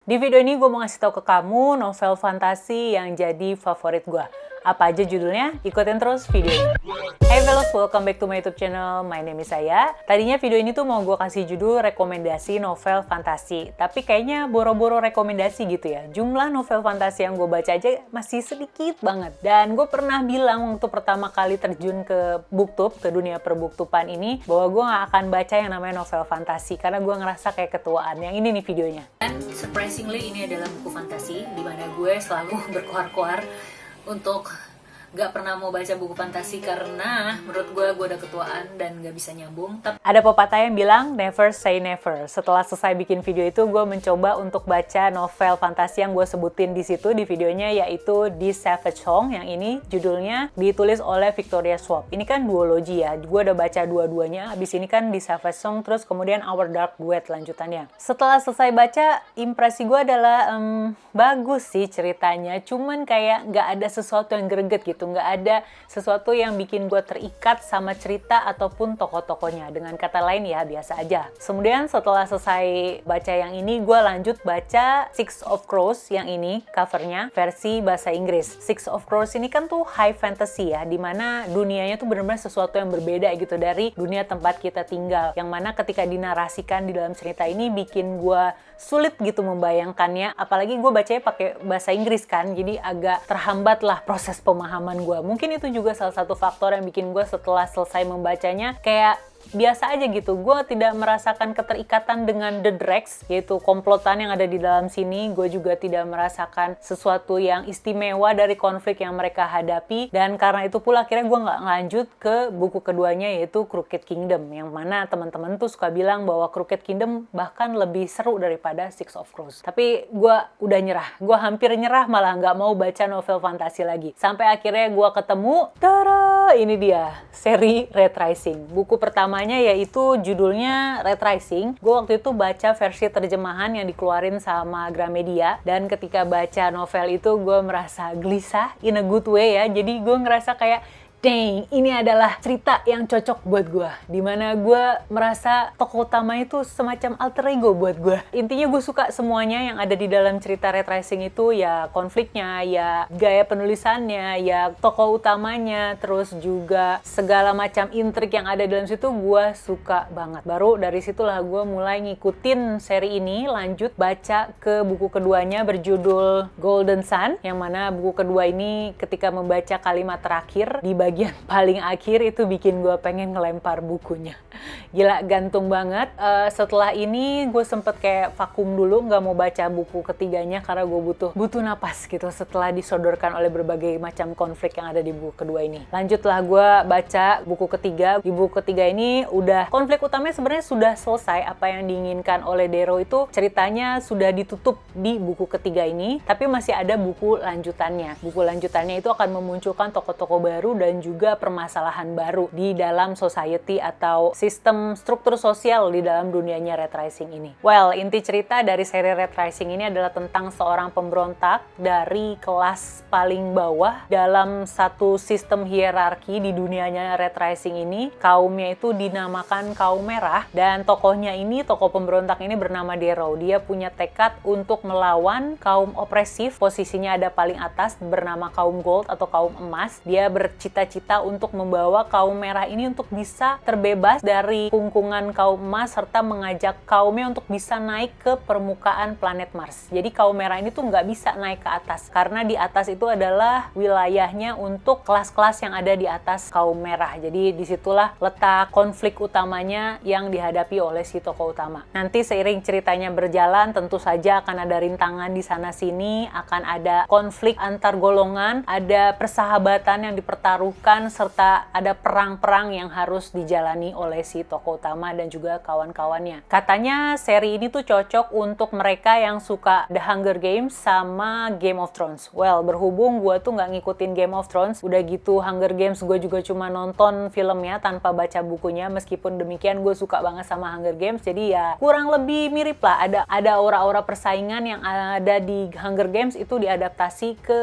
Di video ini gue mau ngasih tau ke kamu novel fantasi yang jadi favorit gue. Apa aja judulnya? Ikutin terus video ini. Hey fellows, welcome back to my YouTube channel. My name is Saya. Tadinya video ini tuh mau gue kasih judul rekomendasi novel fantasi. Tapi kayaknya boro-boro rekomendasi gitu ya. Jumlah novel fantasi yang gue baca aja masih sedikit banget. Dan gue pernah bilang waktu pertama kali terjun ke booktube, ke dunia perbuktupan ini, bahwa gue gak akan baca yang namanya novel fantasi. Karena gue ngerasa kayak ketuaan. Yang ini nih videonya. Dan surprisingly ini adalah buku fantasi, dimana gue selalu berkoar-koar untuk gak pernah mau baca buku fantasi karena menurut gue udah ketuaan dan gak bisa nyambung. Ada pepatah yang bilang never say never. Setelah selesai bikin video itu, gue mencoba untuk baca novel fantasi yang gue sebutin di situ di videonya, yaitu This Savage Song. Yang ini judulnya ditulis oleh Victoria Schwab. Ini kan duologi ya, gue udah baca dua-duanya. Abis ini kan This Savage Song, terus kemudian Our Dark Duet lanjutannya. Setelah selesai baca, impresi gue adalah bagus sih ceritanya, cuman kayak gak ada sesuatu yang greget gitu. Nggak ada sesuatu yang bikin gue terikat sama cerita ataupun tokoh-tokohnya. Dengan kata lain ya biasa aja. Kemudian setelah selesai baca yang ini, gue lanjut baca Six of Crows yang ini, covernya versi bahasa Inggris. Six of Crows ini kan tuh high fantasy ya, dimana dunianya tuh benar-benar sesuatu yang berbeda gitu dari dunia tempat kita tinggal. Yang mana ketika dinarasikan di dalam cerita ini bikin gue sulit gitu membayangkannya. Apalagi gue bacanya pakai bahasa Inggris kan, jadi agak terhambat lah proses pemahaman gue. Mungkin itu juga salah satu faktor yang bikin gue setelah selesai membacanya kayak biasa aja gitu. Gue tidak merasakan keterikatan dengan The Dregs, yaitu komplotan yang ada di dalam sini. Gue juga tidak merasakan sesuatu yang istimewa dari konflik yang mereka hadapi. Dan karena itu pula akhirnya gue nggak lanjut ke buku keduanya, yaitu Crooked Kingdom. Yang mana teman-teman tuh suka bilang bahwa Crooked Kingdom bahkan lebih seru daripada Six of Crows. Tapi gue udah nyerah. Gue hampir nyerah, malah nggak mau baca novel fantasi lagi. Sampai akhirnya gue ketemu, tada, ini dia, seri Red Rising. Buku pertamanya yaitu judulnya Red Rising. Gue waktu itu baca versi terjemahan yang dikeluarin sama Gramedia, dan ketika baca novel itu gue merasa gelisah in a good way ya. Jadi gue ngerasa kayak dang, ini adalah cerita yang cocok buat gue. Dimana gue merasa tokoh utama itu semacam alter ego buat gue. Intinya gue suka semuanya yang ada di dalam cerita Red Rising itu, ya konfliknya, ya gaya penulisannya, ya tokoh utamanya, terus juga segala macam intrik yang ada dalam situ gue suka banget. Baru dari situlah gue mulai ngikutin seri ini, lanjut baca ke buku keduanya berjudul Golden Sun, yang mana buku kedua ini ketika membaca kalimat terakhir di bagian paling akhir itu bikin gue pengen ngelempar bukunya. Gila, gantung banget. Setelah ini gue sempet kayak vakum dulu, nggak mau baca buku ketiganya karena gue butuh napas gitu setelah disodorkan oleh berbagai macam konflik yang ada di buku kedua ini. Lanjutlah gue baca buku ketiga. Di buku ketiga ini udah konflik utamanya sebenarnya sudah selesai. Apa yang diinginkan oleh Darrow itu ceritanya sudah ditutup di buku ketiga ini, tapi masih ada buku lanjutannya. Buku lanjutannya itu akan memunculkan tokoh-tokoh baru dan juga permasalahan baru di dalam society atau sistem struktur sosial di dalam dunianya Red Rising ini. Well, inti cerita dari seri Red Rising ini adalah tentang seorang pemberontak dari kelas paling bawah dalam satu sistem hierarki di dunianya Red Rising ini. Kaumnya itu dinamakan kaum merah, dan tokohnya ini, tokoh pemberontak ini bernama Darrow. Dia punya tekad untuk melawan kaum opresif, posisinya ada paling atas bernama kaum gold atau kaum emas. Dia bercita-cita untuk membawa kaum merah ini untuk bisa terbebas dari kungkungan kaum emas, serta mengajak kaumnya untuk bisa naik ke permukaan planet Mars. Jadi kaum merah ini tuh nggak bisa naik ke atas, karena di atas itu adalah wilayahnya untuk kelas-kelas yang ada di atas kaum merah. Jadi disitulah letak konflik utamanya yang dihadapi oleh si tokoh utama. Nanti seiring ceritanya berjalan, tentu saja akan ada rintangan di sana-sini, akan ada konflik antar golongan, ada persahabatan yang dipertaruhkan, serta ada perang-perang yang harus dijalani oleh si tokoh utama dan juga kawan-kawannya. Katanya seri ini tuh cocok untuk mereka yang suka The Hunger Games sama Game of Thrones. Well, berhubung gue tuh nggak ngikutin Game of Thrones, udah gitu Hunger Games gue juga cuma nonton filmnya tanpa baca bukunya. Meskipun demikian gue suka banget sama Hunger Games, jadi ya kurang lebih mirip lah. Ada aura-aura persaingan yang ada di Hunger Games itu diadaptasi ke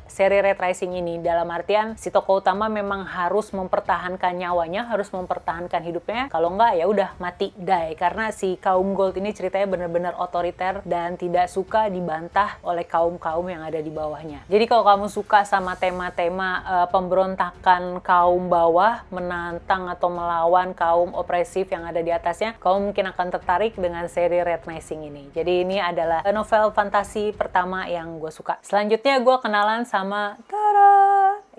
seri Red Rising ini. Dalam artian si tokoh utama memang harus mempertahankan nyawanya, harus mempertahankan hidupnya hidupnya. Kalau enggak ya udah mati, die. Karena si kaum Gold ini ceritanya bener-bener otoriter dan tidak suka dibantah oleh kaum-kaum yang ada di bawahnya. Jadi kalau kamu suka sama tema-tema pemberontakan kaum bawah menantang atau melawan kaum opresif yang ada di atasnya, kamu mungkin akan tertarik dengan seri Red Rising ini. Jadi ini adalah novel fantasi pertama yang gue suka. Selanjutnya gue kenalan sama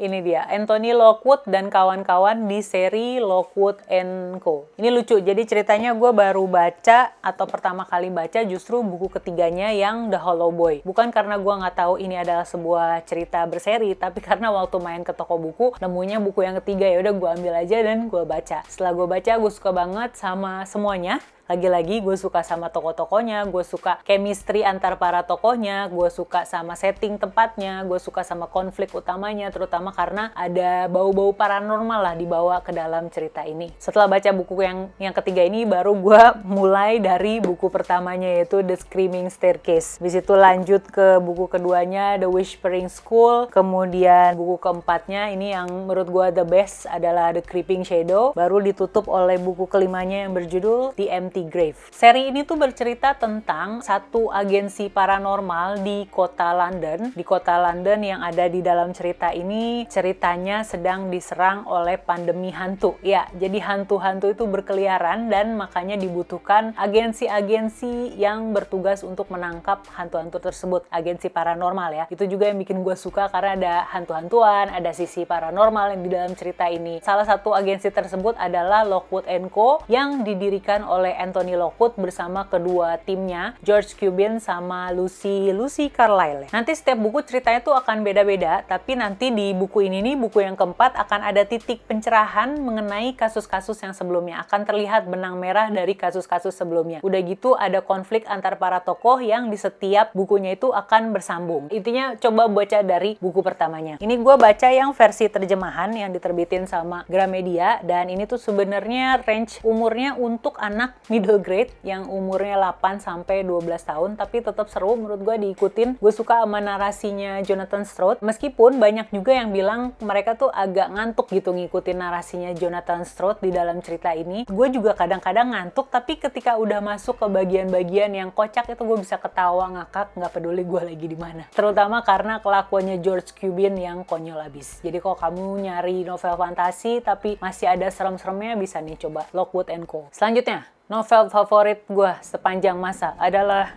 ini dia, Anthony Lockwood dan kawan-kawan di seri Lockwood & Co. Ini lucu, jadi ceritanya gue baru baca atau pertama kali baca justru buku ketiganya yang The Hollow Boy. Bukan karena gue nggak tahu ini adalah sebuah cerita berseri, tapi karena waktu main ke toko buku, nemunya buku yang ketiga, ya udah gue ambil aja dan gue baca. Setelah gue baca, gue suka banget sama semuanya. Lagi-lagi gue suka sama tokoh-tokohnya, gue suka chemistry antar para tokohnya, gue suka sama setting tempatnya, gue suka sama konflik utamanya, terutama karena ada bau-bau paranormal lah dibawa ke dalam cerita ini. Setelah baca buku yang ketiga ini, baru gue mulai dari buku pertamanya yaitu The Screaming Staircase. Habis itu lanjut ke buku keduanya The Whispering School, kemudian buku keempatnya ini yang menurut gue the best adalah The Creeping Shadow, baru ditutup oleh buku kelimanya yang berjudul The Empty Grave. Seri ini tuh bercerita tentang satu agensi paranormal di kota London. Di kota London yang ada di dalam cerita ini, ceritanya sedang diserang oleh pandemi hantu. Ya, jadi hantu-hantu itu berkeliaran dan makanya dibutuhkan agensi-agensi yang bertugas untuk menangkap hantu-hantu tersebut. Agensi paranormal ya. Itu juga yang bikin gue suka karena ada hantu-hantuan, ada sisi paranormal yang di dalam cerita ini. Salah satu agensi tersebut adalah Lockwood & Co. yang didirikan oleh Anthony Lockwood bersama kedua timnya, George Cubin sama Lucy Carlyle. Nanti setiap buku ceritanya tuh akan beda-beda, tapi nanti di buku ini nih, buku yang keempat akan ada titik pencerahan mengenai kasus-kasus yang sebelumnya. Akan terlihat benang merah dari kasus-kasus sebelumnya. Udah gitu ada konflik antar para tokoh yang di setiap bukunya itu akan bersambung. Intinya coba baca dari buku pertamanya. Ini gue baca yang versi terjemahan yang diterbitin sama Gramedia, dan ini tuh sebenarnya range umurnya untuk anak middle grade yang umurnya 8 sampai 12 tahun, tapi tetap seru menurut gue diikutin. Gue suka sama narasinya Jonathan Stroud, meskipun banyak juga yang bilang mereka tuh agak ngantuk gitu ngikutin narasinya Jonathan Stroud di dalam cerita ini. Gue juga kadang-kadang ngantuk, tapi ketika udah masuk ke bagian-bagian yang kocak itu gue bisa ketawa ngakak, nggak peduli gue lagi di mana. Terutama karena kelakuannya George Cubin yang konyol abis. Jadi kalau kamu nyari novel fantasi tapi masih ada serem-seremnya, bisa nih coba Lockwood & Co. Selanjutnya, novel favorit gue sepanjang masa adalah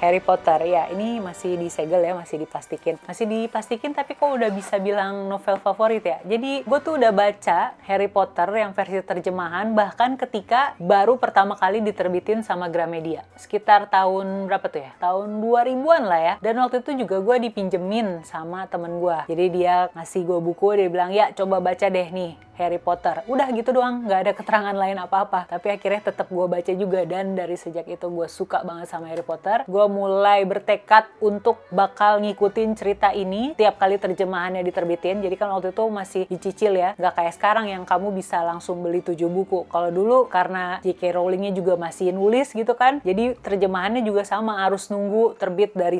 Harry Potter. Ya, ini masih disegel ya, masih diplastikin tapi kok udah bisa bilang novel favorit ya. Jadi gue tuh udah baca Harry Potter yang versi terjemahan bahkan ketika baru pertama kali diterbitin sama Gramedia. Sekitar tahun berapa tuh ya? Tahun 2000-an lah ya. Dan waktu itu juga gue dipinjemin sama temen gue. Jadi dia ngasih gue buku, dia bilang, "Ya, coba baca deh nih Harry Potter." Udah gitu doang, nggak ada keterangan lain apa-apa. Tapi akhirnya tetap gue baca juga, dan dari sejak itu gue suka banget sama Harry Potter. Gue mulai bertekad untuk bakal ngikutin cerita ini tiap kali terjemahannya diterbitin. Jadi kan waktu itu masih dicicil ya, nggak kayak sekarang yang kamu bisa langsung beli 7 buku. Kalau dulu karena J.K. Rowling-nya juga masih nulis gitu kan, jadi terjemahannya juga sama, harus nunggu terbit dari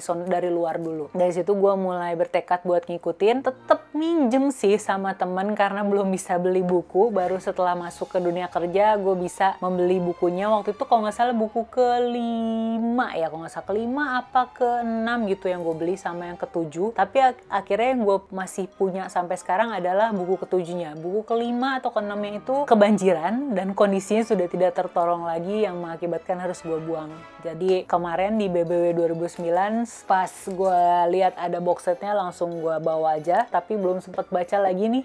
luar dulu. Dari situ gue mulai bertekad buat ngikutin. Tetap minjem sih sama temen karena belum bisa beli buku. Baru setelah masuk ke dunia kerja gue bisa membeli bukunya. Waktu itu kalau nggak salah buku kelima ya, kalau nggak salah kelima apa keenam gitu yang gue beli, sama yang ketujuh. Tapi akhirnya yang gue masih punya sampai sekarang adalah buku ketujuhnya. Buku kelima atau keenamnya itu kebanjiran dan kondisinya sudah tidak tertolong lagi yang mengakibatkan harus gue buang. Jadi kemarin di BBW 2009 pas gue lihat ada box setnya langsung gue bawa aja, tapi belum sempat baca lagi nih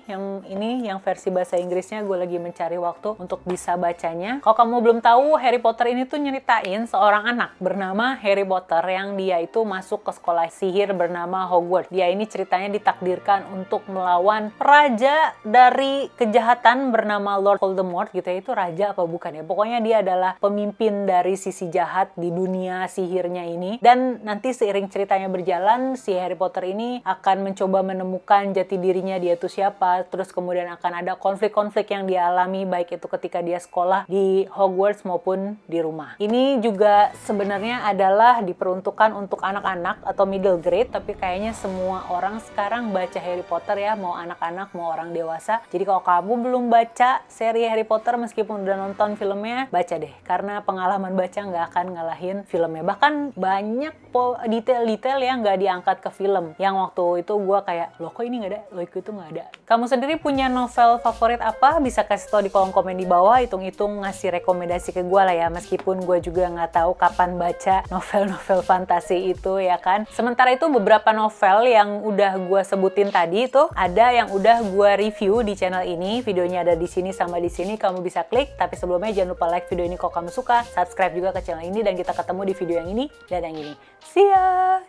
yang versi bahasa Inggrisnya. Gue lagi mencari waktu untuk bisa bacanya. Kalau kamu belum tahu, Harry Potter ini tuh nyeritain seorang anak bernama Harry Potter yang dia itu masuk ke sekolah sihir bernama Hogwarts. Dia ini ceritanya ditakdirkan untuk melawan raja dari kejahatan bernama Lord Voldemort gitu ya. Itu raja apa bukan ya? Pokoknya dia adalah pemimpin dari sisi jahat di dunia sihirnya ini. Dan nanti seiring ceritanya berjalan, si Harry Potter ini akan mencoba menemukan jati dirinya dia itu siapa. Terus kemudian akan ada ada konflik-konflik yang dia alami, baik itu ketika dia sekolah di Hogwarts maupun di rumah. Ini juga sebenarnya adalah diperuntukkan untuk anak-anak atau middle grade, tapi kayaknya semua orang sekarang baca Harry Potter ya, mau anak-anak mau orang dewasa. Jadi kalau kamu belum baca seri Harry Potter meskipun udah nonton filmnya, baca deh, karena pengalaman baca nggak akan ngalahin filmnya. Bahkan banyak detail-detail yang nggak diangkat ke film, yang waktu itu gue kayak, loh kok ini nggak ada, loh itu nggak ada. Kamu sendiri punya novel favorit apa? Bisa kasih tau di kolom komen di bawah, hitung-hitung ngasih rekomendasi ke gue lah ya, meskipun gue juga nggak tahu kapan baca novel-novel fantasi itu ya kan. Sementara itu beberapa novel yang udah gue sebutin tadi itu ada yang udah gue review di channel ini, videonya ada di sini sama di sini, kamu bisa klik. Tapi sebelumnya jangan lupa like video ini kalau kamu suka, subscribe juga ke channel ini, dan kita ketemu di video yang ini dan yang ini. See ya!